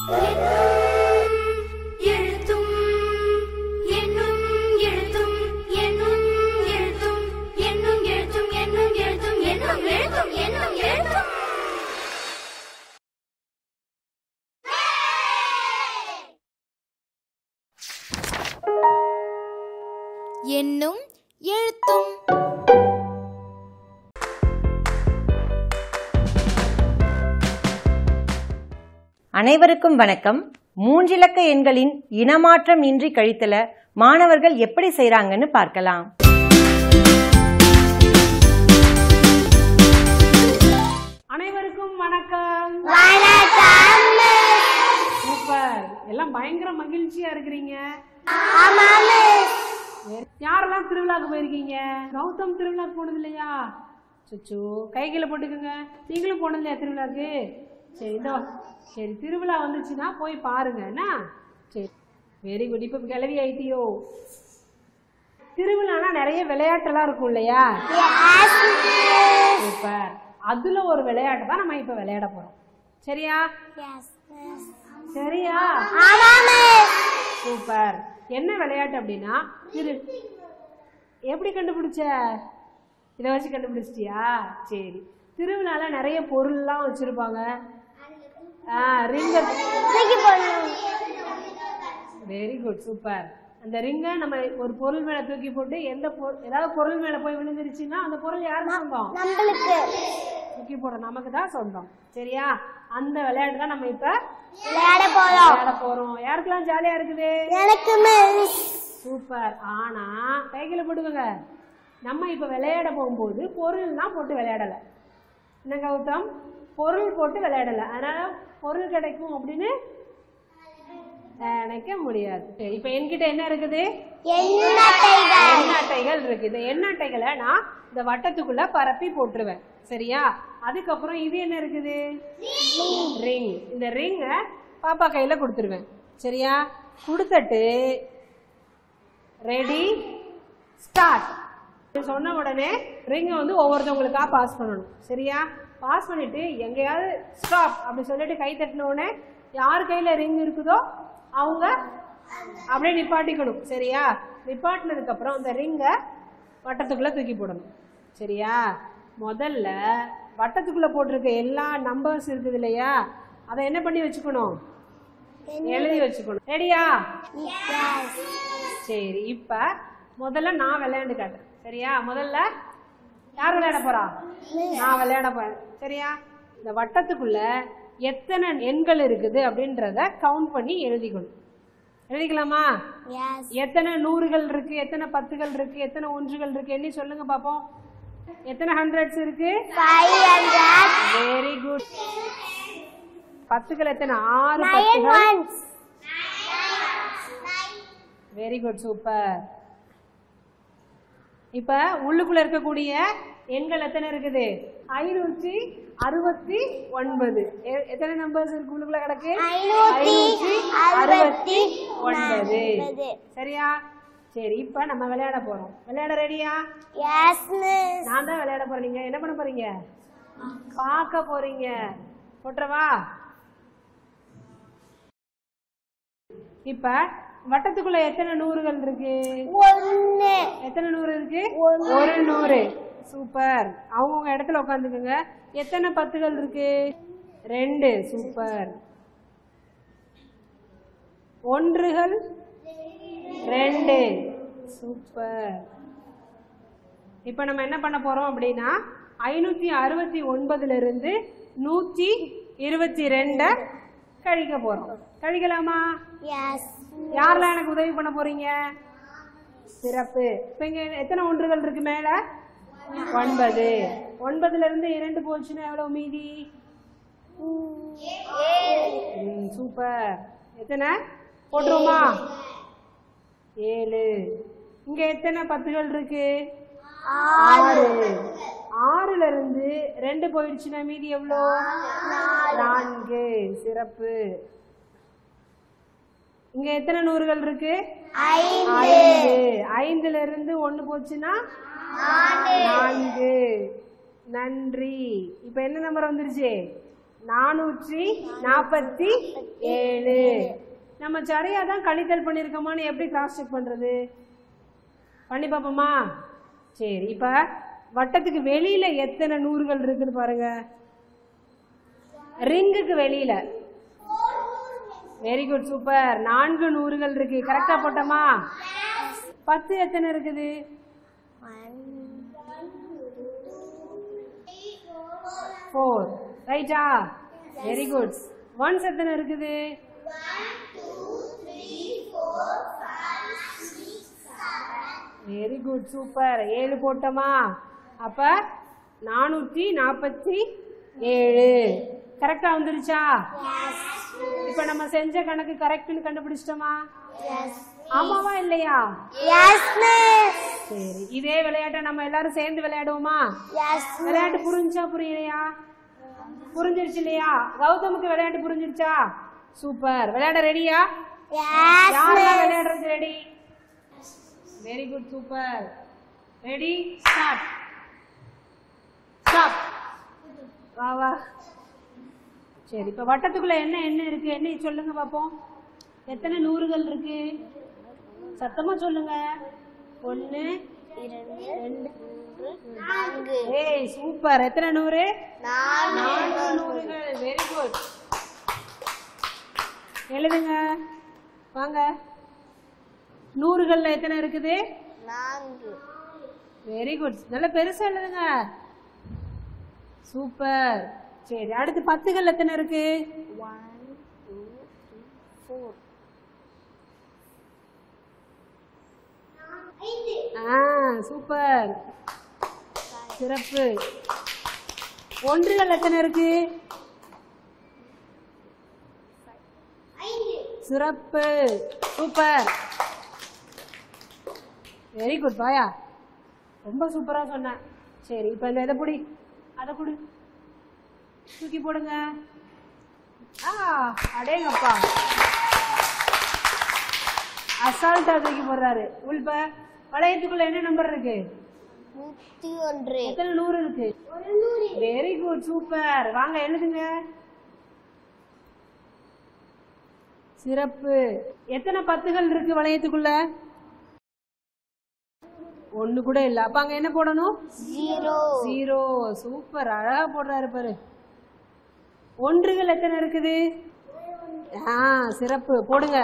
எண்ணும் எழுத்தும். அனைவருக்கும் வணக்கம். மூன்றிலக்க எண்களின் இனமாற்றம் இன்றி கழித்தல மாணவர்கள் எப்படி செய்றாங்கன்னு பார்க்கலாம். அனைவருக்கும் வணக்கம். சூப்பர், எல்லாம் பயங்கர மகிழ்ச்சியா இருக்கிறீங்க. யாரெல்லாம் திருவிழாக்கு போயிருக்கீங்க? கௌதம் திருவிழாக்கு போனது இல்லையா? சுச்சு கைகளை போட்டுக்கோங்க. நீங்களும் போனது இல்லையா திருவிழாக்கு? சரி, சரி, திருவிழா வந்துச்சுன்னா போய் பாருங்க என்ன. சரி, வெரி குட். இப்ப கிளவி ஆயிட்டியோ? திருவிழானா நிறைய விளையாட்டெல்லாம் இருக்கும் இல்லையா? சூப்பர். அதுல ஒரு விளையாட்டு தான் நம்ம இப்ப விளையாட போறோம். சரியா? சரியா? சூப்பர். என்ன விளையாட்டு அப்படின்னா, எப்படி கண்டுபிடிச்ச? இதை வச்சு கண்டுபிடிச்சிட்டியா? சரி. திருவிழால நிறைய பொருள்லாம் வச்சிருப்பாங்க. Very good, super. அந்த ரிங்கை நம்ம ஒரு பொருள் மேல தூக்கி போட்டு ஏதாவது பொருள் மேல போய் விழுந்துருச்சுன்னா அந்த பொருள் யாருக்கு சொந்தம்? தூக்கி போட நமக்கு தான் சொந்தம். சரியா? அந்த விளையாட்டு தான் நம்ம இப்ப விளையாட போறோம். யாருக்கெல்லாம் ஜாலியா இருக்குது? சூப்பர். ஆனா கைகளை போட்டுக்கோங்க. நம்ம இப்ப விளையாட போகும்போது பொருள்லாம் போட்டு விளையாடல. என்ன கௌதம்? பொருள் போட்டு விளையாடல. அதனால பொருள் கிடைக்கும் அப்படின்னு நினைக்க முடியாது. இப்ப என்கிட்ட என்ன இருக்குது? எண்ணட்டைகள் இருக்கு. இந்த எண்ணட்டைகளை நான் இந்த வட்டத்துக்குள்ள பரப்பி போட்டுருவேன். சரியா? அதுக்கப்புறம் இது என்ன இருக்குது? ரிங். இந்த ரிங்க பாப்பா கையில கொடுத்துருவேன். சரியா? கொடுத்துட்டு ரெடி ஸ்டார்ட் சொன்ன உடனே ரிங்க வந்து ஒவ்வொருத்தவங்களுக்கா பாஸ் பண்ணணும். சரியா? பாஸ் பண்ணிட்டு எங்கேயாவது ஸ்டாப் அப்படி சொல்லிட்டு கை தட்டின உடனே யார் கையில ரிங் இருக்குதோ அவங்க அப்படியே நிப்பாட்டிக்கணும். சரியா? நிப்பாட்டினதுக்கு அப்புறம் அந்த ரிங்கை வட்டத்துக்குள்ள தூக்கி போடணும். சரியா? முதல்ல வட்டத்துக்குள்ள போட்டிருக்க எல்லா நம்பர்ஸ் இருக்குது இல்லையா, அதை என்ன பண்ணி வச்சுக்கணும்? எழுதி வச்சுக்கணும். ரெடியா? சரி. இப்ப முதல்ல நான் விளையாண்டு காட்டுறேன். சரியா? முதல்ல யார் விளையாட போறா? நான் விளையாட போறேன். சரியா? இந்த வட்டத்துக்குள்ள எத்தனை எண்கள் இருக்குது அப்படின்றத கவுண்ட் பண்ணி எழுதிக்கணும். எழுதிக்கலாமா? எத்தனை நூறுகள் இருக்கு, எத்தனை பத்துகள் இருக்கு, எத்தனை ஒன்றுகள் இருக்கு, எண்ணி சொல்லுங்க பாப்போம். எத்தனை ஹண்ட்ரட்ஸ் இருக்கு? 500. Very good. பத்துகள் எத்தனை? 6 பத்துகள். Very good, super. இப்ப உள்ளுக்குள்ள இருக்கக்கூடிய எண்கள் எத்தனை இருக்குது? 569. எத்தனை நம்பர்ஸ் இருக்கு உள்ளுக்குள்ள கிடக்கு? 569. சரியா? சரி. இப்ப நம்ம விளையாட போறோம். விளையாட ரெடியா? நான் தான் விளையாட போறேன். நீங்க என்ன பண்ண போறீங்க? பார்க்க போறீங்க. போட்டுறவா? இப்ப வட்டத்துக்குள்ள எத்தனை நூறுகள் இருக்கு? எத்தனை நூறு இருக்கு? 100. சூப்பர். அவங்க இடத்துல உட்காந்துக்குங்க. எத்தனை பத்துகள் இருக்கு? 2. சூப்பர். ஒன்றுகள் 2. சூப்பர். இப்ப நம்ம என்ன பண்ண போறோம் அப்படின்னா 569 இருந்து 122 கழிக்க போறோம். கழிக்கலாமா? யாரெல்லாம் எனக்கு உதவி பண்ண போறீங்க? சிறப்பு. இப்ப இங்க எத்தனை ஒன்றுகள் இருக்கு? மேல 9. 9ல இருந்து 2 போச்சுன்னா எவ்வளவு மீதி? 7. சூப்பர். எத்தனை போட்டுருமா? 7. இங்க எத்தனை பத்துகள் இருக்கு? 6. 6ல இருந்து 2 போயிடுச்சுன்னா மீதி எவ்வளோ? 4. சிறப்பு. இங்க எத்தனை நூறுகள் இருக்கு? 5. 5ல இருந்து 1 போச்சுன்னா 4. நன்றி. இப்ப என்ன நம்பர் வந்துருச்சு? 447. நம்ம சரியா தான் கழித்தல் பண்ணிருக்கோமான்னு எப்படி கிராஸ் செக் பண்றது? பண்ணி பாப்போமா? சரி, இப்ப வட்டத்துக்கு வெளியில எத்தனை நூறுகள் இருக்குன்னு பாருங்க. ரிங்குக்கு வெளியில வெரி குட், சூப்பர். 4 நூறுகள் இருக்கு. கரெக்டா போட்டோமா? 10 எத்தனை இருக்குது? 4. ரைட்டா? Very good. 1s எத்தனை இருக்குது? 1 வெரி குட், சூப்பர். 7 போட்டோமா? அப்ப 447 கரெக்டா வந்துருச்சா? இப்ப நம்ம செஞ்ச கணக்கு கரெக்ட்னு கண்டுபிடிச்சிட்டோமா? ஆமாவா இல்லையா? சரி, இதே விளையாட்டை நம்ம எல்லாரும் சேர்ந்து விளையாடுவோமா? விளையாட்டு புரிஞ்சா புரியலையா? புரிஞ்சிருச்சு இல்லையா? கௌதமுக்கு விளையாட்டு புரிஞ்சிருச்சா? சூப்பர். விளையாட ரெடியா? யாரெல்லாம் விளையாடுறது ready? Very good, super. Ready, start. Stop. வா வா. சரி, இப்ப வட்டத்துக்குள்ள என்ன இருக்கு? என்ன சொல்லுங்க பாப்போம். எத்தனை நூறுகள் இருக்கு? சத்தமா சொல்லுங்க. 1 2 3 ஏய் சூப்பர். எத்தனை நூறு? 4 நூறுகள். Very good. எழுதுங்க வாங்க. நூறுகள்ல எத்தனை இருக்குது? 4. Very good. நல்ல பெருசா எழுதுங்க. சூப்பர். சரி, அடுத்து 10கள் எத்தனை இருக்கு? 1 2 3 4. சூப்பர், சிறப்பு. 1கள் எத்தனை இருக்கு? 5. சிறப்பு, சூப்பர். வெரி குட் பாயா, ரொம்ப சூப்பரா சொன்ன. சரி, இப்ப இந்த இதை புடி, அதை குடு, தூக்கி போடுங்க. அடேங்கப்பா, அசால்ட்டா தூக்கி போடுறாரு. உள்ப வளையத்துக்குள்ள என்ன நம்பர் இருக்கு? 101. எத்தனை நூறு இருக்கு? Very good, super. வாங்க எழுதுங்க. சிறப்பு. எத்தனை 10கள் இருக்கு வளையத்துக்குள்ள? 1 கூட இல்ல. அப்ப அங்க என்ன போடணும்? 0. சூப்பர், அழகா போடுறாரு பாரு. 1கள் எத்தனை இருக்குது? சிறப்பு, போடுங்க.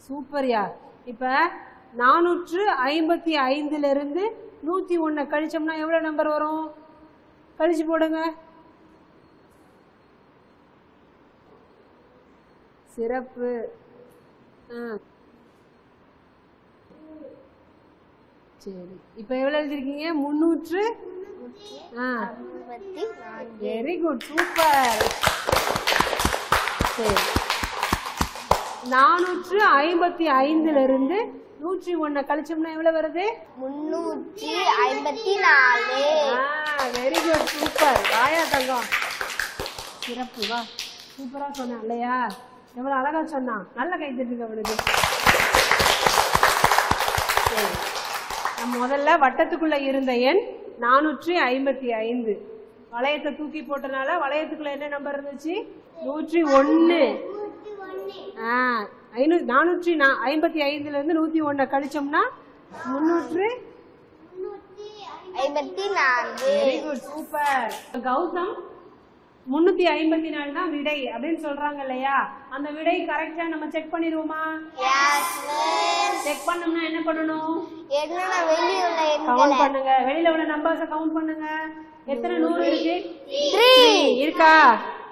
சூப்பர்யா. இப்ப 455ல இருந்து 101 கழிச்சோம்னா எவ்வளவு நம்பர் வரும்? கழிச்சு போடுங்க. சிறப்பு. சரி, இப்ப எவ்வளவு எழுதிருக்கீங்க? 364. Very good, super. சரி, 455ல இருந்து 101 கழிச்சோம்னா எவ்வளவு வருது? 354. Very good, super. வாயா தங்கம், சிறப்பு. வா, சூப்பரா சொன்னா இல்லையா? எவ்வளவு அழகா சொன்னா. நல்ல கைத்தட்டுங்க அவனுக்கு. முதல்ல வட்டத்துக்குள்ள இருந்த எண் 455. வளையத்தை தூக்கி போட்டனால வளையத்துக்குள்ள என்ன நம்பர் இருந்துச்சு? 101. 455ல இருந்து 101 கழிச்சோம்னா 354. Very good, super. கௌதம் 354 தான் விடை அப்படின்னு சொல்றாங்க இல்லையா? அந்த விடை கரெக்டா நம்ம செக் பண்ணிடுவோமா? செக் பண்ணோம்னா என்ன பண்ணணும்? கவுண்ட் பண்ணுங்க. வெளியில உள்ள நம்பர்ஸை கவுண்ட் பண்ணுங்க. எத்தனை 100 இருக்கு? 3 இருக்கா?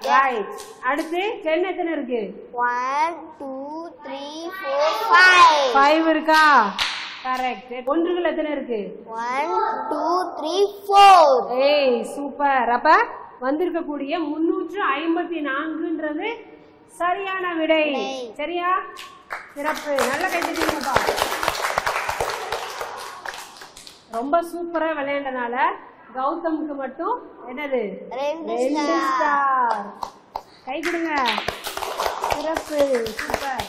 ரைட். அடுத்து 10 எத்தனை இருக்கு? 1 2 3 4 5 இருக்கா? கரெக்ட். 1கள் எத்தனை இருக்கு? 1 2 3 4. ஏய் சூப்பர். அப்ப வந்திருக்கக்கூடிய 354ன்றது சரியான விடை. சரியா? சிறப்பு. நல்ல கைத்தட்டுங்கப்பா. ரொம்ப சூப்பரா விளையாண்டனால கௌதமுக்கு மட்டும் என்னது? 2 ஸ்டார். கை கொடுங்க. சிறப்பு, சூப்பர்.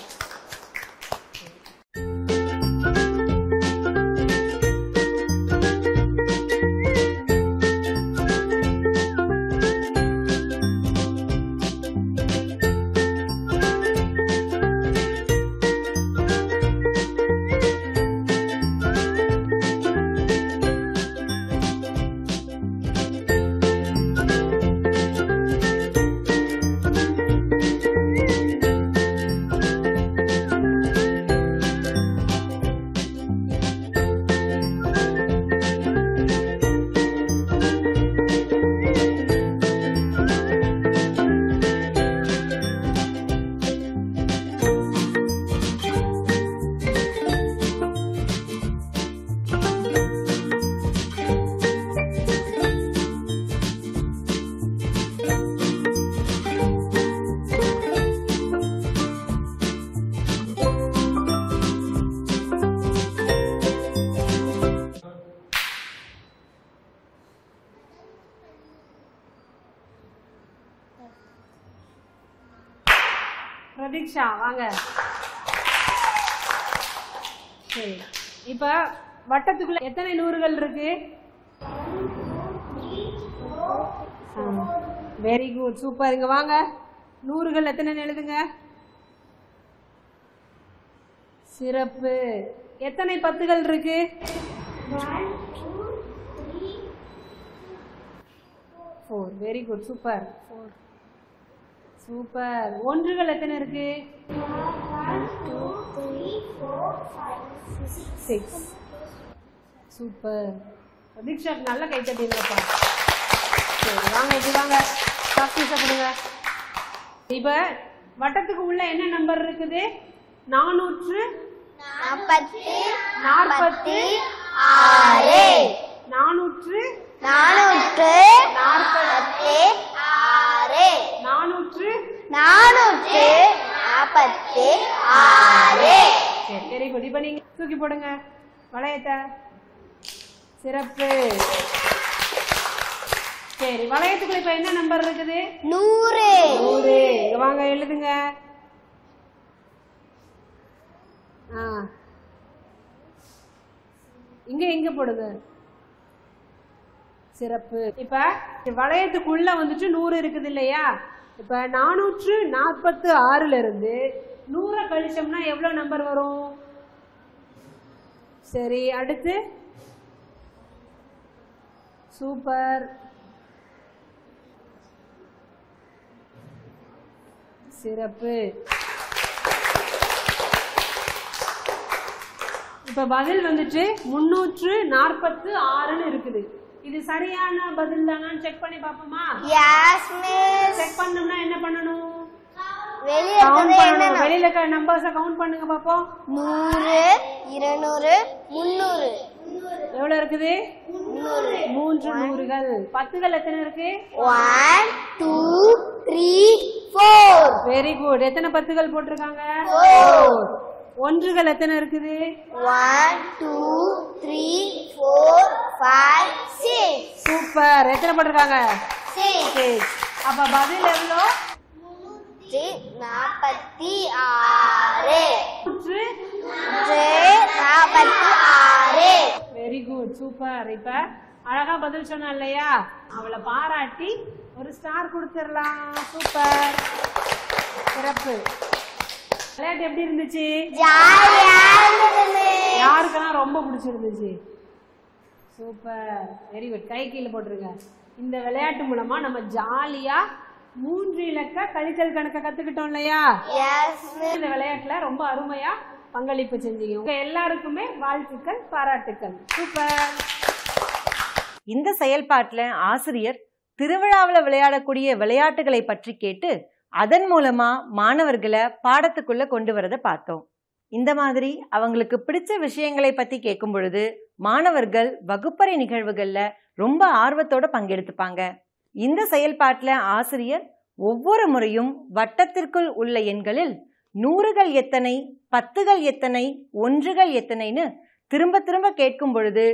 பிரதீக்ஷா வாங்க. சரி, இப்ப வட்டத்துக்குள்ள எத்தனை நூறுகள் இருக்கு? Very good, super. இங்க வாங்க, நூறுகள் எத்தனை எழுதுங்க. சிறப்பு. எத்தனை பத்துகள் இருக்கு? 4. Very good, super. சூப்பர். ஒன்றுகள் எத்தனை இருக்கு? 6. சூப்பர். பிரதீக்ஷாக்கு நல்ல கை தட்டிங்கப்பா. சரி வாங்க, இப்படி வாங்க, ப்ராக்டிஸை கொடுங்க. இப்ப வட்டத்துக்கு உள்ள என்ன நம்பர் இருக்குது? 446. 446. 446. சரி, வெரி குட். இப்ப நீங்க தூக்கி போடுங்க வளையத்தை. சிறப்பு. சரி, வளையத்துக்குள்ள இப்ப என்ன நம்பர் இருக்குது? 100. 100. இங்க வாங்க, எழுதுங்க. இங்க எங்க போடுங்க. சிறப்பு. இப்ப வளையத்துக்குள்ள வந்துட்டு 100 இருக்குது இல்லையா? இப்ப 446ல இருந்து 100 கழிச்சோம்னா எவ்வளவு நம்பர் வரும்? சரி, அடுத்து. சூப்பர். சிறப்பு. இப்ப பதில் வந்துட்டு 346 இருக்குது. இது சரியான பதில் தானான்னு செக் பண்ணி பாப்போமா? Yes miss. செக் பண்ணனும்னா என்ன பண்ணணும்? வெளிய கவுண்ட் பண்ணனும். வெளியில இருக்க நம்பர்ஸ கவுண்ட் பண்ணுங்க பாப்போம். 100, 200, 300. எவ்வளவு இருக்குது? 3 நூறுகள். பத்துகள் எத்தனை இருக்கு? 1, 2, 3, 4. Very good. எத்தனை பத்துகள் போட்டிருக்காங்க? 4. ஒன்றுகள் எத்தனை இருக்குது? 1, 2, 3, 4, 5, 6. சூப்பர். எத்தனை போட்டிருக்காங்க? 6. அப்ப பதில் எவ்வளோ? 46. 46. Very good, super. இப்ப அழகா பதில் சொன்னா இல்லையா? அவளை பாராட்டி ஒரு ஸ்டார் கொடுத்துடலாம். சூப்பர், சிறப்பு. விளையாட்டு எப்படி இருந்துச்சு? யாருக்கெல்லாம் ரொம்ப பிடிச்சிருந்துச்சு? Super, very good. கை கீழே போட்டுருங்க. இந்த விளையாட்டு மூலமா நம்ம ஜாலியா 3 இலக்க கழித்தல் கணக்க கத்துக்கிட்டோம் இல்லையா? இந்த விளையாட்டுல ரொம்ப அருமையா பங்களிப்பு செஞ்சீங்க. உங்க எல்லாருக்குமே வாழ்த்துக்கள், பாராட்டுக்கள். சூப்பர். இந்த செயல்பாட்டுல ஆசிரியர் திருவிழாவில் விளையாடக்கூடிய விளையாட்டுகளை பற்றி கேட்டு அதன் மூலமா மாணவர்களை பாடத்துக்குள்ள கொண்டு வரதை பார்த்தோம். இந்த மாதிரி அவங்களுக்கு பிடிச்ச விஷயங்களை பத்தி கேட்கும் பொழுது மாணவர்கள் வகுப்பறை நிகழ்வுகள்ல ரொம்ப ஆர்வத்தோட பங்கெடுத்துப்பாங்க. இந்த செயல்பாட்டுல ஆசிரியர் ஒவ்வொரு முறையும் வட்டத்திற்குள் உள்ள எண்களில் 100கள் எத்தனை, 10கள் எத்தனை, 1கள் எத்தனைன்னு திரும்ப திரும்ப கேட்கும் பொழுது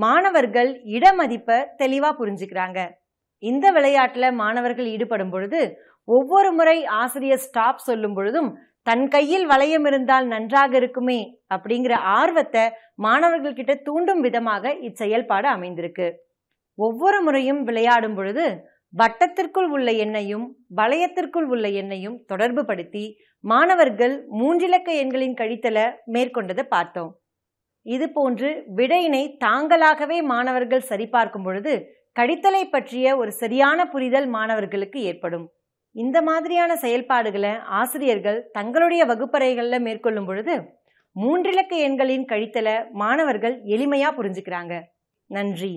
மாணவர்கள் இடமதிப்பை தெளிவா புரிஞ்சுக்கிறாங்க. இந்த விளையாட்டுல மாணவர்கள் ஈடுபடும் பொழுது ஒவ்வொரு முறை ஆசிரியர் ஸ்டாப் சொல்லும் பொழுதும் தன் கையில் வளையம் இருந்தால் நன்றாக இருக்குமே அப்படிங்கிற ஆர்வத்தை மாணவர்கள் கிட்ட தூண்டும் விதமாக இச்செயல்பாடு அமைந்திருக்கு. ஒவ்வொரு முறையும் விளையாடும் பொழுது வட்டத்திற்குள் உள்ள எண்ணையும் வளையத்திற்குள் உள்ள எண்ணையும் தொடர்பு படுத்தி மாணவர்கள் 3 இலக்க எண்களின் கழித்தலை மேற்கொண்டதை பார்த்தோம். இது போன்று விடையினை தாங்களாகவே மாணவர்கள் சரிபார்க்கும் பொழுது கழித்தலை பற்றிய ஒரு சரியான புரிதல் மாணவர்களுக்கு ஏற்படும். இந்த மாதிரியான செயல்பாடுகளை ஆசிரியர்கள் தங்களுடைய வகுப்பறைகளில் மேற்கொள்ளும் பொழுது 3 இலக்க எண்களின் கழித்தலை மாணவர்கள் எளிமையா புரிஞ்சுக்கிறாங்க. நன்றி.